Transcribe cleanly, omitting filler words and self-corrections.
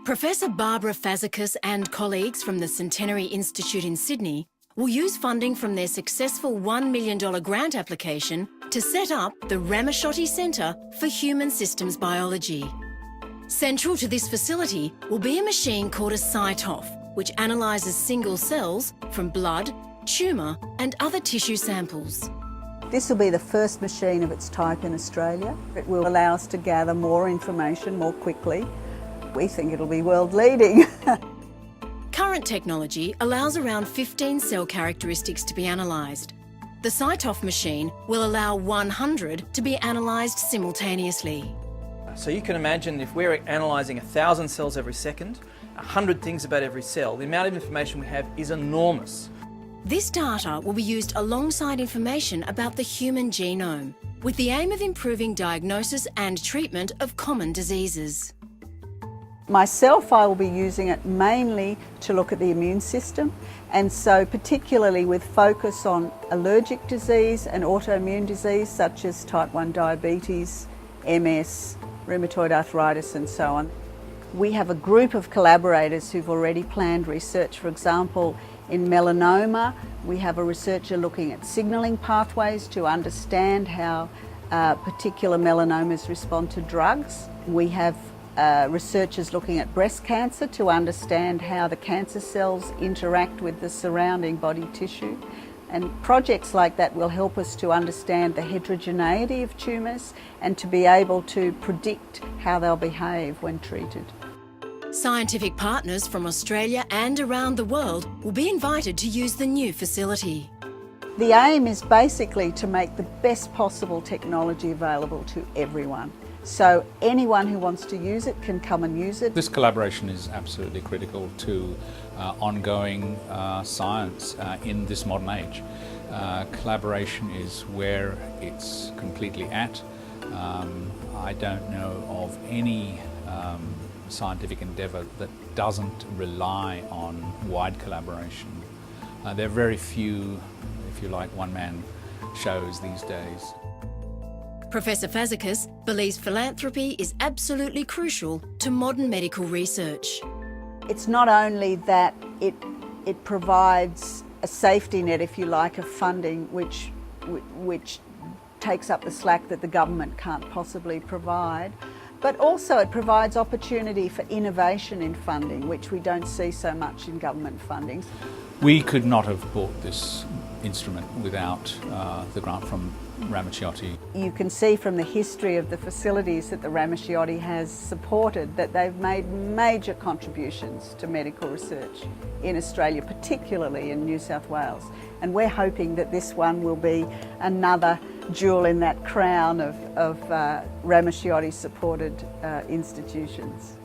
Professor Barbara Fazekas and colleagues from the Centenary Institute in Sydney will use funding from their successful $1 million grant application to set up the Ramaciotti Centre for Human Systems Biology. Central to this facility will be a machine called a CyTOF, which analyses single cells from blood, tumour and other tissue samples. This will be the first machine of its type in Australia. It will allow us to gather more information more quickly. We think it'll be world leading. Current technology allows around 15 cell characteristics to be analysed. The CyTOF machine will allow 100 to be analysed simultaneously. So you can imagine if we're analysing 1,000 cells every second, 100 things about every cell, the amount of information we have is enormous. This data will be used alongside information about the human genome, with the aim of improving diagnosis and treatment of common diseases. Myself, I will be using it mainly to look at the immune system, and so particularly with focus on allergic disease and autoimmune disease such as type 1 diabetes, MS, rheumatoid arthritis and so on. We have a group of collaborators who've already planned research. For example, in melanoma, we have a researcher looking at signalling pathways to understand how particular melanomas respond to drugs. We have researchers looking at breast cancer to understand how the cancer cells interact with the surrounding body tissue. And projects like that will help us to understand the heterogeneity of tumours and to be able to predict how they'll behave when treated. Scientific partners from Australia and around the world will be invited to use the new facility. The aim is basically to make the best possible technology available to everyone. So anyone who wants to use it can come and use it. This collaboration is absolutely critical to ongoing science in this modern age. Collaboration is where it's completely at. I don't know of any scientific endeavour that doesn't rely on wide collaboration. There are very few, if you like, one-man shows these days. Professor Fazekas believes philanthropy is absolutely crucial to modern medical research. It's not only that it provides a safety net, if you like, of funding which takes up the slack that the government can't possibly provide, but also it provides opportunity for innovation in funding, which we don't see so much in government funding. We could not have bought this instrument without the grant from Ramaciotti. You can see from the history of the facilities that the Ramaciotti has supported that they've made major contributions to medical research in Australia, particularly in New South Wales. And we're hoping that this one will be another jewel in that crown of Ramaciotti supported institutions.